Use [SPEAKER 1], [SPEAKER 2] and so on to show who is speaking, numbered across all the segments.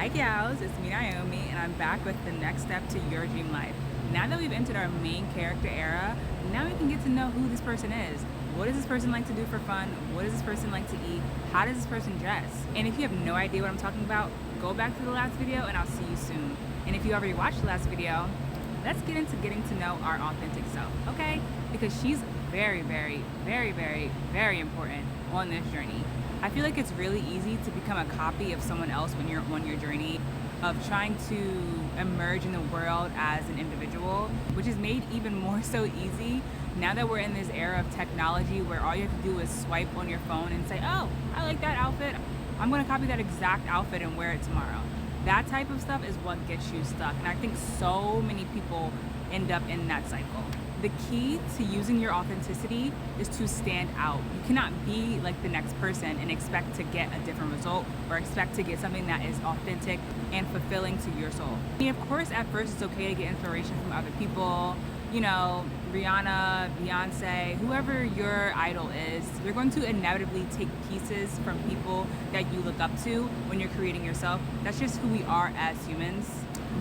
[SPEAKER 1] Hi gals, it's me Naomi and I'm back with the next step to your dream life. Now that we've entered our main character era, now we can get to know who this person is. What does this person like to do for fun? What does this person like to eat? How does this person dress? And if you have no idea what I'm talking about, go back to the last video and I'll see you soon. And if you already watched the last video, let's get into getting to know our authentic self, okay? Because she's very, very, very, very, very important on this journey. I feel like it's really easy to become a copy of someone else when you're on your journey of trying to emerge in the world as an individual, which is made even more so easy now that we're in this era of technology where all you have to do is swipe on your phone and say, oh, I like that outfit. I'm gonna copy that exact outfit and wear it tomorrow. That type of stuff is what gets you stuck. And I think so many people end up in that cycle. The key to using your authenticity is to stand out. You cannot be like the next person and expect to get a different result or expect to get something that is authentic and fulfilling to your soul. I mean, of course, at first it's okay to get inspiration from other people, you know, Rihanna, Beyonce, whoever your idol is. You're going to inevitably take pieces from people that you look up to when you're creating yourself. That's just who we are as humans.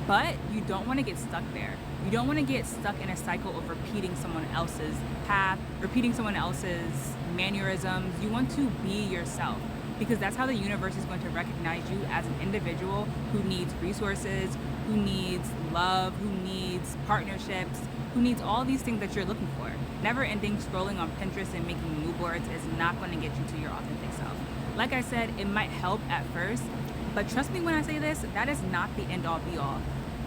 [SPEAKER 1] But you don't want to get stuck there. You don't want to get stuck in a cycle of repeating someone else's path, repeating someone else's mannerisms. You want to be yourself because that's how the universe is going to recognize you as an individual who needs resources, who needs love, who needs partnerships, who needs all these things that you're looking for. Never ending scrolling on Pinterest and making mood boards is not going to get you to your authentic self. Like I said, it might help at first, but trust me when I say this, that is not the end all be all.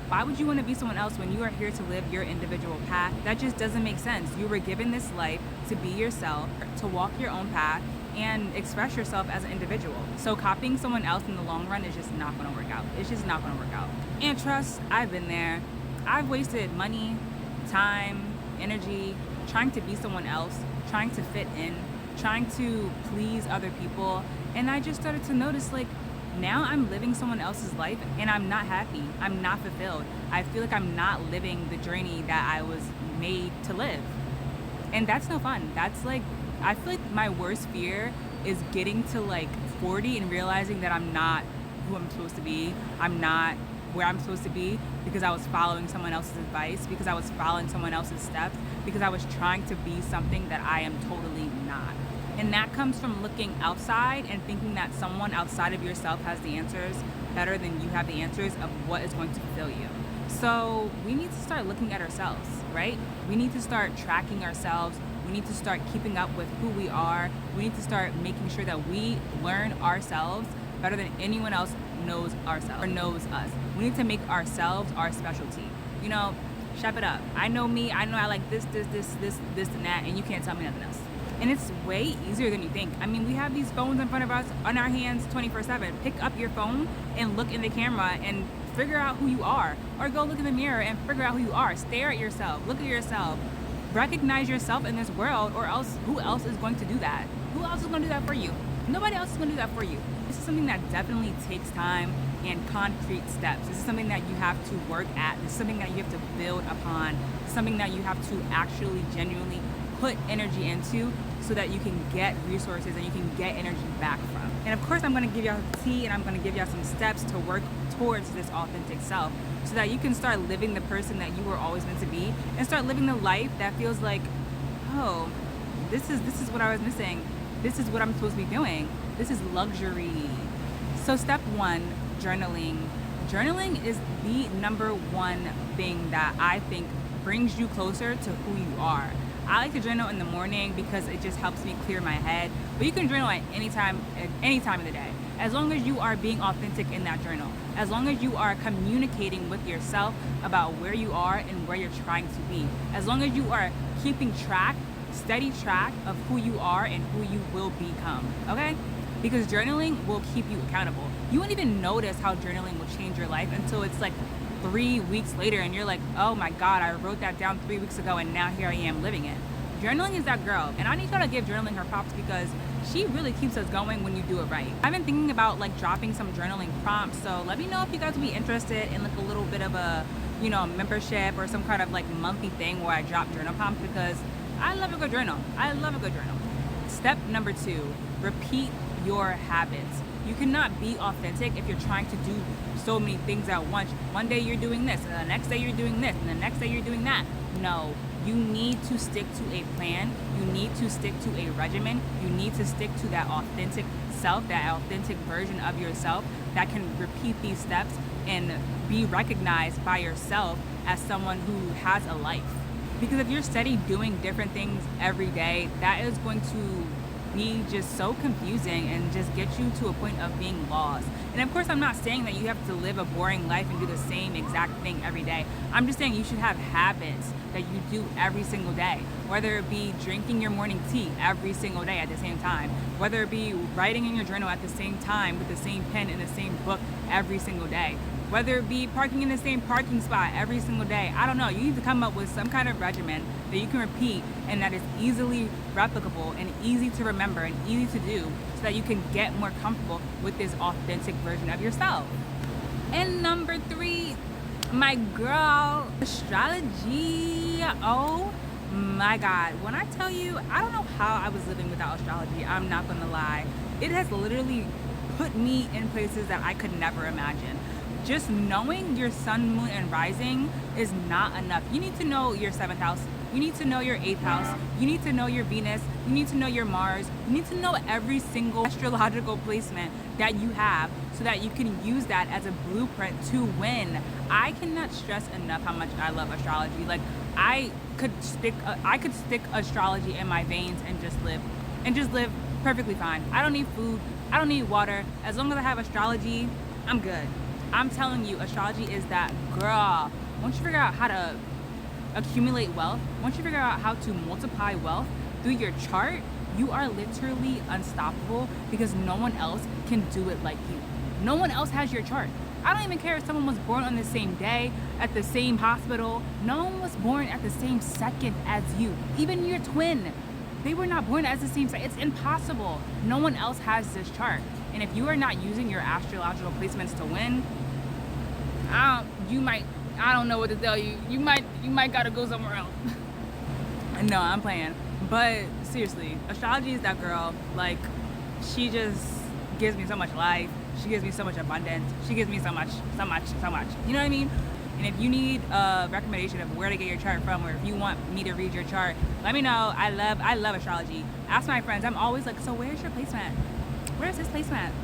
[SPEAKER 1] Why would you want to be someone else when you are here to live your individual path? That just doesn't make sense. You were given this life to be yourself, to walk your own path, and express yourself as an individual. So copying someone else in the long run is just not going to work out. It's just not going to work out. And trust, I've been there. I've wasted money, time, energy, trying to be someone else, trying to fit in, trying to please other people. And I just started to notice, like, now I'm living someone else's life and I'm not happy. I'm not fulfilled. I feel like I'm not living the journey that I was made to live. And that's no fun. That's like, I feel like my worst fear is getting to like 40 and realizing that I'm not who I'm supposed to be. I'm not where I'm supposed to be because I was following someone else's advice, because I was following someone else's steps, because I was trying to be something that I am totally not. And that comes from looking outside and thinking that someone outside of yourself has the answers better than you have the answers of what is going to fulfill you. So we need to start looking at ourselves, right? We need to start tracking ourselves. We need to start keeping up with who we are. We need to start making sure that we learn ourselves better than anyone else knows ourselves or knows us. We need to make ourselves our specialty. You know, shut it up. I know me. I know I like this, and that, and you can't tell me nothing else. And it's way easier than you think. I mean, we have these phones in front of us on our hands 24/7. Pick up your phone and look in the camera and figure out who you are. Or go look in the mirror and figure out who you are. Stare at yourself. Look at yourself. Recognize yourself in this world, or else who else is going to do that? Who else is going to do that for you? Nobody else is going to do that for you. This is something that definitely takes time and concrete steps. This is something that you have to work at. This is something that you have to build upon. Something that you have to actually genuinely put energy into so that you can get resources and you can get energy back from. And of course, I'm going to give y'all tea and I'm going to give y'all some steps to work towards this authentic self so that you can start living the person that you were always meant to be and start living the life that feels like, oh, this is what I was missing. This is what I'm supposed to be doing. This is luxury. So step one, journaling. Journaling is the number one thing that I think brings you closer to who you are. I like to journal in the morning because it just helps me clear my head. But you can journal at any time of the day. As long as you are being authentic in that journal. As long as you are communicating with yourself about where you are and where you're trying to be. As long as you are keeping track, steady track of who you are and who you will become, okay? Because journaling will keep you accountable. You won't even notice how journaling will change your life until it's like 3 weeks later and you're like, oh my God, I wrote that down 3 weeks ago and now here I am living it. Journaling is that girl. And I need y'all to give journaling her props because she really keeps us going when you do it right. I've been thinking about like dropping some journaling prompts. So let me know if you guys would be interested in like a little bit of a, you know, membership or some kind of like monthly thing where I drop journal prompts because I love a good journal. I love a good journal. Step number 2, repeat your habits. You cannot be authentic if you're trying to do so many things at once. One day you're doing this, and the next day you're doing this, and the next day you're doing that. No, you need to stick to a plan. You need to stick to a regimen. You need to stick to that authentic self, that authentic version of yourself that can repeat these steps and be recognized by yourself as someone who has a life. Because if you're steady doing different things every day, that is going to be just so confusing and just get you to a point of being lost. And of course, I'm not saying that you have to live a boring life and do the same exact thing every day. I'm just saying you should have habits that you do every single day, whether it be drinking your morning tea every single day at the same time, whether it be writing in your journal at the same time with the same pen and the same book every single day, whether it be parking in the same parking spot every single day. I don't know. You need to come up with some kind of regimen that you can repeat and that is easily replicable and easy to remember and easy to do so that you can get more comfortable with this authentic version of yourself. And number 3, my girl, astrology. Oh my God. When I tell you, I don't know how I was living without astrology. I'm not gonna lie. It has literally put me in places that I could never imagine. Just knowing your sun, moon, and rising is not enough. You need to know your 7th house. You need to know your 8th house. You need to know your Venus. You need to know your Mars. You need to know every single astrological placement that you have so that you can use that as a blueprint to win. I cannot stress enough how much I love astrology. Like, I could stick astrology in my veins and just live perfectly fine. I don't need food. I don't need water. As long as I have astrology, I'm good. I'm telling you, astrology is that girl. Once you figure out how to accumulate wealth, once you figure out how to multiply wealth through your chart, you are literally unstoppable because no one else can do it like you. No one else has your chart. I don't even care if someone was born on the same day, at the same hospital. No one was born at the same second as you. Even your twin, they were not born at the same second. It's impossible. No one else has this chart. And if you are not using your astrological placements to win, I don't know what to tell you. You might gotta go somewhere else. No, I'm playing. But seriously, astrology is that girl. Like, she just gives me so much life. She gives me so much abundance. She gives me so much. You know what I mean? And if you need a recommendation of where to get your chart from, or if you want me to read your chart, let me know. I love astrology. Ask my friends. I'm always like, so where's your placement? Where's this placement?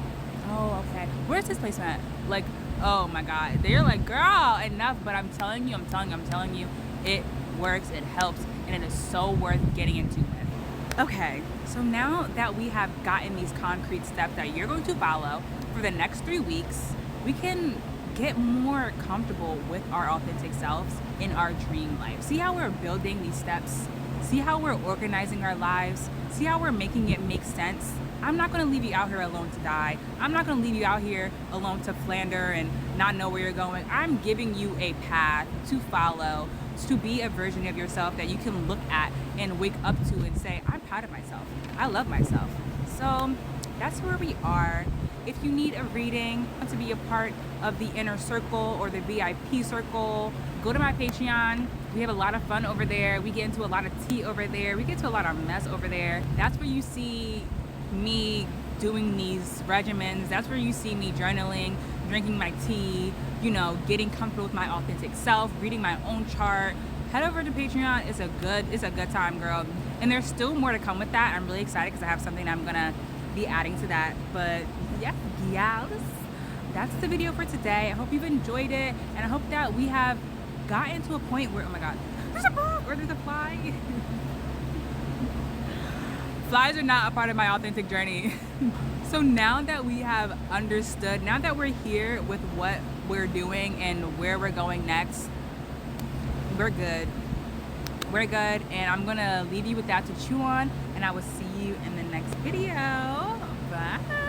[SPEAKER 1] Oh, okay. Where's this placement? Like, oh my God. They're like, girl, enough. But I'm telling you, it works, it helps, and it is so worth getting into with. Okay, so now that we have gotten these concrete steps that you're going to follow for the next 3 weeks, we can get more comfortable with our authentic selves in our dream life. See how we're building these steps? See how we're organizing our lives? See how we're making it make sense? I'm not going to leave you out here alone to die. I'm not going to leave you out here alone to flounder and not know where you're going. I'm giving you a path to follow, to be a version of yourself that you can look at and wake up to and say, I'm proud of myself. I love myself. So that's where we are. If you need a reading, want to be a part of the inner circle or the VIP circle, go to my Patreon. We have a lot of fun over there. We get into a lot of tea over there. We get into a lot of mess over there. That's where you see me doing these regimens. That's where you see me journaling, drinking my tea, getting comfortable with my authentic self, reading my own chart. Head over to Patreon. It's a good time, girl. And there's still more to come with that. I'm really excited because I have something I'm gonna be adding to that. But yeah, gals, that's the video for today. I hope you've enjoyed it, and I hope that we have gotten to a point where, oh my God, there's a bug or there's a fly. Flies are not a part of my authentic journey. So now that we have understood, now that we're here with what we're doing and where we're going next, we're good. We're good, and I'm gonna leave you with that to chew on, and I will see you in the next video. Bye.